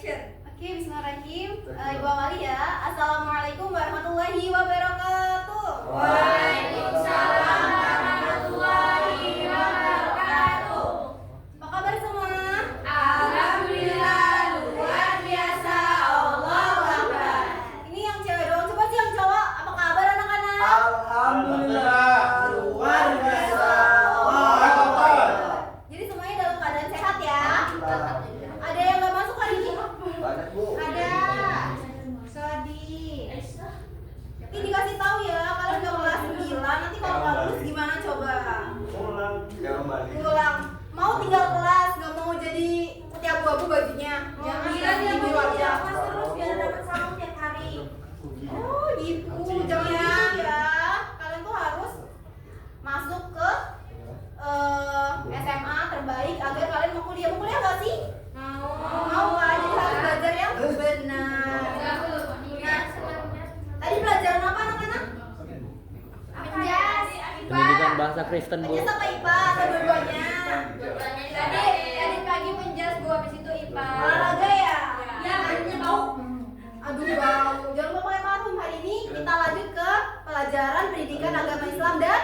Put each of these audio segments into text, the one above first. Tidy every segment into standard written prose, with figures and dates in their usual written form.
Oke, bismillahirrahmanirrahim. Ibu awali ya. Assalamualaikum warahmatullahi wabarakatuh. Waalaikumsalam warahmatullahi wabarakatuh. Apa kabar semua? Alhamdulillah, luar biasa. Allahu Akbar. Ini yang cewek doang. Coba sih yang cowok. Apa kabar anak-anak? Alhamdulillah, luar biasa. Allahu Akbar. Jadi semuanya dalam keadaan sehat ya. Ada yang nggak masuk hari ini? Banyak, Bu. Ada. Sodi. Ini dikasih tahu ya, kalau udah kelas 9 nanti kalau nggak lulus gimana coba? Pulang ya kembali. Pulang. Mau tinggal kelas, nggak mau jadi putih abu-abu bajunya. Jangan Iya, di wajah. terus biar dapat salam tiap hari. Oh gitu, jangan gitu ya. Kalian tuh harus masuk ke SMA terbaik agar kalian mau kuliah. Mau kuliah nggak sih? Mau kan? Jadi harus belajar yang benar. Tadi pelajaran apa anak-anak? Pendidikan bahasa Kristen, Bu. Penjas apa IPA atau dua-duanya? Tadi pagi penjas, Bu, habis itu IPA. Olahraga ya? Ya, hanya tahu. Aduh bau. Jangan lupa pakai parfum. Hari ini kita lanjut ke pelajaran pendidikan agama Islam dan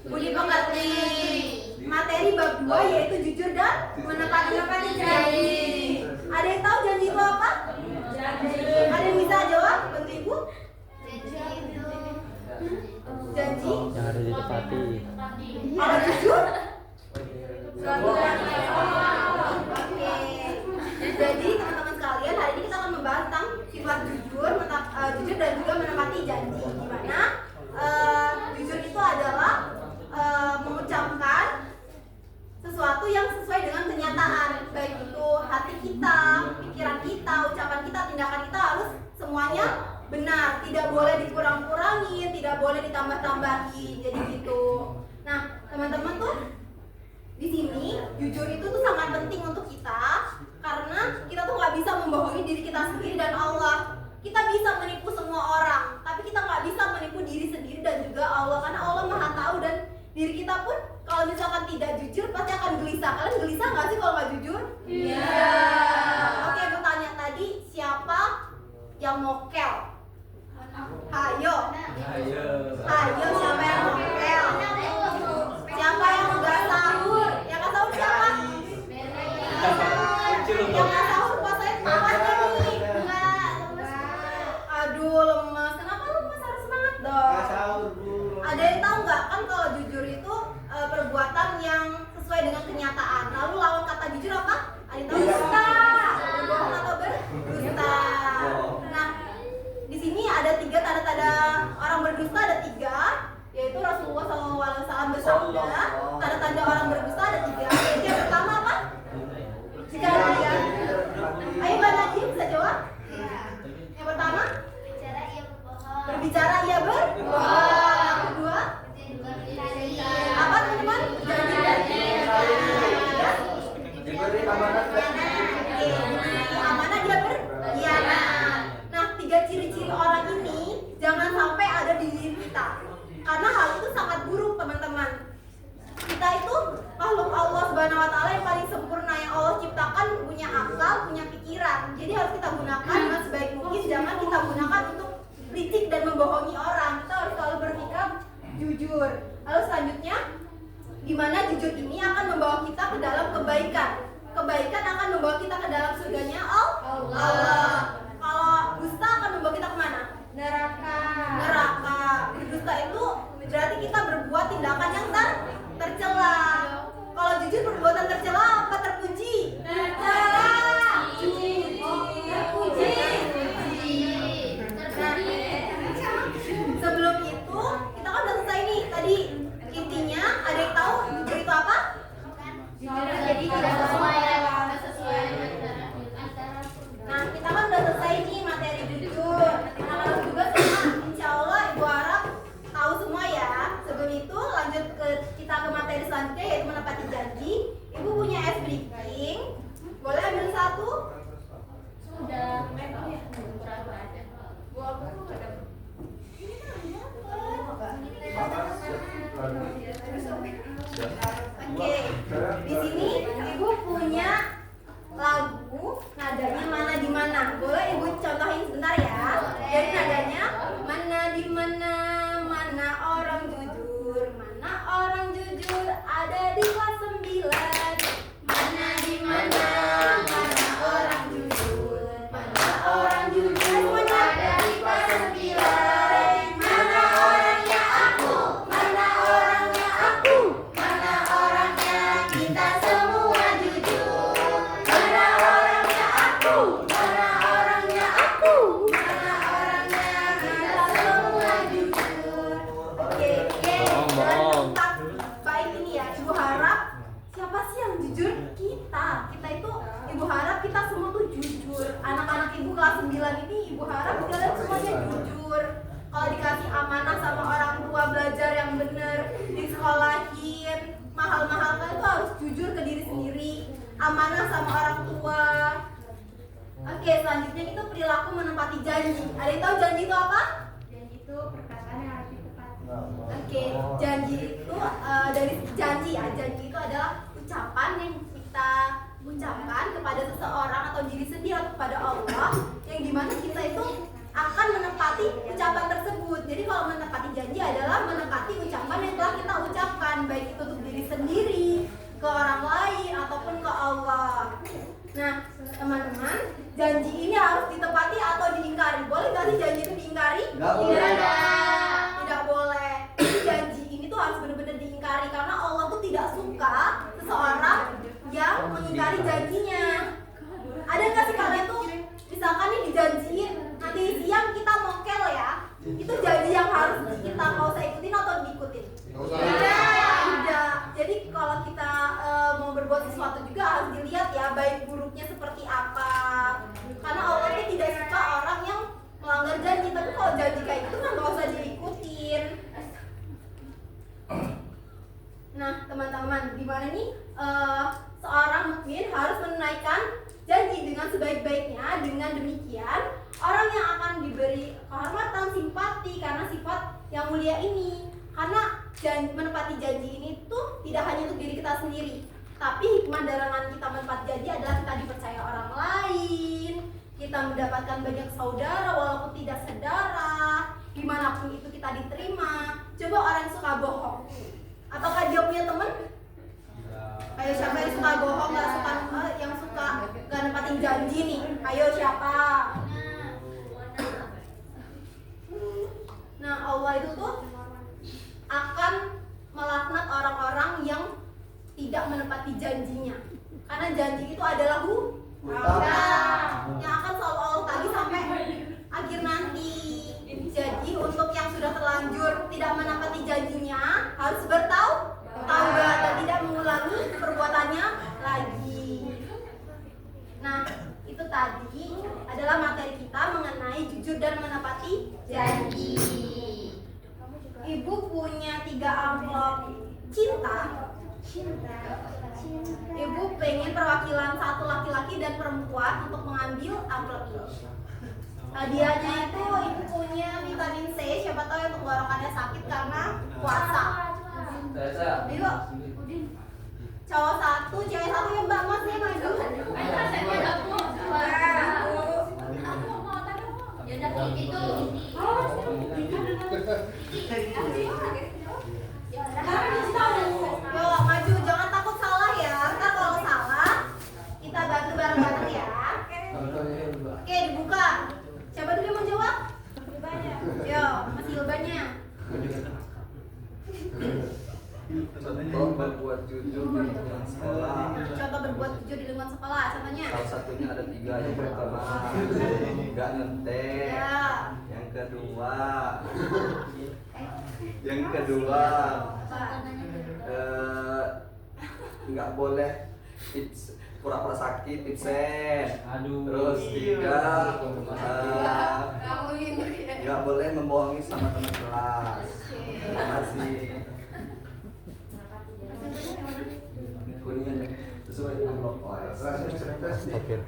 budi pekerti. Materi bab 2 yaitu jujur dan menepati janji. Ada yang tahu janji itu apa? Ada yang bisa jawab? Bantu Ibu? Janji? Yang harus ditepati. Apa jujur? Oke. Jadi teman-teman sekalian, hari ini kita akan membahas tentang sifat jujur, jujur dan juga menepati janji. Dimana jujur itu adalah mengucapkan sesuatu yang sesuai dengan kenyataan, baik itu hati kita, pikiran kita, ucapan kita, tindakan kita harus semuanya benar, tidak boleh dikurang-kurangin, tidak boleh ditambah-tambahin, jadi gitu. Nah, teman-teman tuh di sini jujur itu tuh sangat penting untuk kita karena kita tuh nggak bisa membohongi diri kita sendiri dan Allah. Kita bisa menipu semua orang, tapi kita nggak bisa menipu diri sendiri dan juga Allah karena Allah Maha Tahu dan diri kita pun kalau misalkan tidak jujur pasti akan gelisah. Kalian gelisah nggak sih kalau nggak jujur? Iya. Oke, aku tanya tadi siapa yang mokel? Hayo. Hayo, siapa yang mokel? Siapa yang nggak sahur? Yang nggak sahur siapa? Yang nggak sahur puasanya semangat nih? Enggak. Aduh lemes. Kenapa lemes? Harus semangat dong. Sahur, Bu. Ada yang tahu nggak kan kalau jujur itu perbuatan yang sesuai dengan kenyataan. Lalu lawan kata jujur apa? Ada yang tahu? Dusta. Berbohong atau berdusta. Nah, di sini ada 3 tanda-tanda orang berdusta, ada 3, yaitu Rasulullah SAW bersabda. Tanda-tanda orang berdusta ada 3. Yaitu yang pertama apa? Jika dia, ayo Mbak Najib bisa jawab. Yang pertama? Berbicara ia berbohong. Yang kedua? Apa teman-teman? Janji. Diberi amanat dan Amanah dia berkhianat. Nah, 3 ciri-ciri orang ini jangan sampai ada di diri kita. Karena hal itu sangat buruk, teman-teman. Kita itu makhluk Allah Subhanahu wa taala yang paling sempurna yang Allah ciptakan, punya akal, punya pikiran. Jadi harus kita gunakan dengan sebaik mungkin, jangan kita gunakan untuk licik dan membohongi orang. Kita harus selalu berpikir jujur. Lalu selanjutnya, di mana jujur ini akan membawa kita ke dalam kebaikan. Kebaikan akan membawa kita ke dalam surganya Allah. Kalau dusta akan membawa kita kemana? Neraka. Dusta itu berarti kita berbuat tindakan yang tercela. Kalau jujur perbuatan tercela apa terpuji? Tercela. Terpuji. Nah, sebelum itu kita kan udah selesai nih. Tadi intinya ada yang tahu jujur itu apa? Jadi tidak sesuai. Nah, kita kan udah selesai nih materi jujur. Anak-anak juga semua, insya Allah Ibu harap tahu semua ya. Sebelum itu lanjut kita ke materi selanjutnya yaitu menepati janji. Ibu punya es briefing. Boleh ambil satu? Sudah. Oke, di sini Ibu punya lagu nadanya mana di mana mana? Boleh ibu contohin sebentar ya. Jadi nadanya mana orang jujur, mana orang jujur ada di kelas 9. Mana orang jujur, mana orang jujur ada di kelas 9. Mana orangnya aku, mana orangnya aku, mana orangnya kita semua jujur. Mana orangnya aku, mana orangnya aku, mana orangnya kita semua jujur. Oke, Bohong. dan tentang baik ini ya, ibu harap siapa sih yang jujur? Kita itu ibu harap kita semua tuh jujur. Anak-anak ibu kelas 9 ini ibu harap kalian semuanya jujur. Kalau dikasih amanah sama orang tua belajar yang bener, disekolahin mahal-mahal, kalian tuh harus jujur ke diri sendiri, amanah sama orang tua. Oke, selanjutnya itu perilaku menepati janji. Ada yang tahu janji itu apa? Janji itu perkataan yang harus ditepati. Oke, janji itu dari janji ya. Janji itu adalah ucapan yang kita ucapkan kepada seseorang atau diri sendiri atau kepada Allah, yang dimana kita itu akan menepati ucapan tersebut. Jadi kalau menepati janji adalah menepati ucapan yang telah kita ucapkan, baik itu untuk diri sendiri, ke orang lain, ataupun ke Allah. Nah, teman-teman, janji ini harus ditepati atau diingkari. Boleh nggak sih janji itu diingkari? Nggak boleh. Tidak boleh. Jadi janji ini tuh harus benar-benar diingkari, karena Allah tuh tidak suka seseorang yang mengingkari janjinya. Ada nggak sih kalian tuh, misalkan nih dijanjiin nanti siang kita mokel ya, itu janji yang harus kita mau saya ikutin atau diikutin? Tidak. Jadi kalau kita mau berbuat sesuatu juga harus dilihat ya baik buruknya seperti apa. Karena Allah tuh tidak suka orang yang melanggar janji. Tapi kalau janji kayak gitu kan nggak usah diikutin. Nah, teman-teman, gimana nih seorang mukmin harus menunaikan janji dengan sebaik-baiknya. Dengan demikian, orang yang akan diberi kehormatan, simpati karena sifat yang mulia ini. Karena menepati janji ini tuh tidak hanya untuk diri kita sendiri, tapi hikmah dalam kita menepati janji adalah kita dipercaya orang lain, kita mendapatkan banyak saudara walaupun tidak sedarah, dimanapun itu kita diterima. Coba orang yang suka bohong, apakah dia punya teman? Ayo siapa yang suka bohong, yang suka gak nempatin janji nih? Ayo siapa? Nah, Allah itu tuh akan melaknat orang-orang yang tidak menepati janjinya. Karena janji itu adalah hutang yang akan selalu Allah tagih sampai akhir nanti. Jadi untuk yang sudah terlanjur tidak menepati janjinya harus bertaubat dan tidak mengulangi perbuatannya lagi. Nah, itu tadi adalah materi kita mengenai jujur dan menepati janji. Ibu punya 3 amplop cinta. Ibu pengen perwakilan satu laki-laki dan perempuan untuk mengambil amplop ini. Hadiahnya itu ibu punya vitamin C, siapa tahu yang tenggorokannya sakit karena puasa. Ayo, cowok 1, cewek 1 ya mbak, mas ya maju. Itu. Yo, maju, jangan takut salah ya. Ntar kalau salah, kita bantu bareng-bareng ya. Oke, dibuka. Siapa dulu yang mau jawab? Yo, masih ilbannya. Contoh berbuat jujur di lingkungan sekolah. Contoh berbuat jujur di lingkungan sekolah, contohnya. Salah satunya ada 3. Yang pertama, nggak ngetek. Ya. Yang kedua, nggak boleh pura-pura sakit, tipsen. Terus 3, nggak boleh membohongi sama teman kelas. Terima kasih. Kuningan sesuai amplop.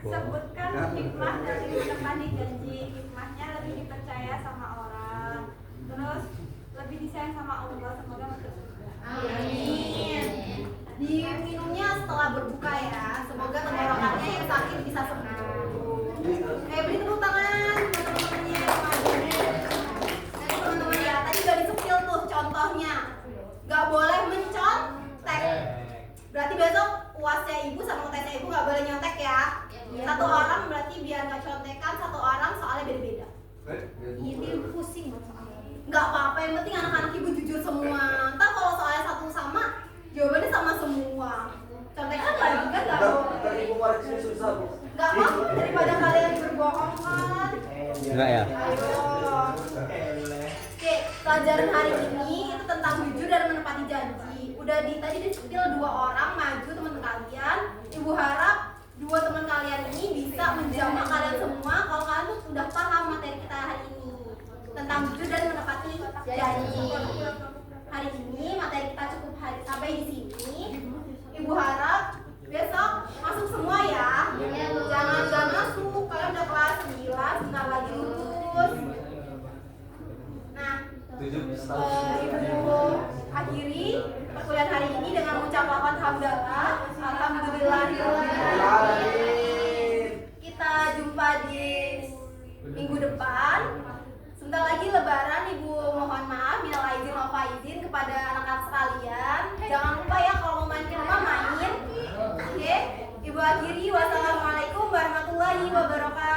Sebutkan hikmah dari menepati janji. Hikmahnya lebih dipercaya sama orang, terus lebih disayang sama Allah. Semoga masuk surga. Amin. Diminumnya setelah berbuka ya. Semoga tenggorokannya yang sakit bisa sembuh. Beri tepuk tangan teman-temannya. Nah, teman-teman ya, tadi udah disepil tuh contohnya. Gak boleh mencontek. Berarti besok UASnya ibu sama UTSnya ibu gak boleh nyontek ya. Satu orang berarti biar gak contekan, satu orang soalnya beda-beda. Ini pusing soalnya. Gak apa-apa, yang penting anak-anak ibu jujur semua. Ntar kalau soalnya satu sama, jawabannya sama semua. Contekan lagi kan gak boleh. Tadi ibu koreksi susah bu. Gak apa-apa daripada kalian berbohong kan. Enggak ya? Ayo. Oke, pelajaran hari ini itu tentang jujur dan menepati janji. Udah tadi di-spill 2 orang maju teman kalian. Ibu harap 2 teman kalian ini bisa menjamah kalian semua kalau kalian tuh udah paham materi kita hari ini tentang jujur dan menepati janji. Hari ini materi kita cukup sampai di sini. Ibu harap besok masuk semua ya. Jangan gak masuk, kalian udah kelas 9, sebentar lagi lulus. Nah, ibu akhiri perkuliahan hari ini dengan mengucap lafaz hamdalah. Alhamdulillahirobbilalamin. Kita jumpa di minggu depan. Sebentar lagi lebaran, ibu mohon maaf minal aidin wal faizin kepada anak-anak sekalian. Jangan lupa ya kalau mau main ke rumah main. Oke, ibu akhiri wassalamualaikum warahmatullahi wabarakatuh.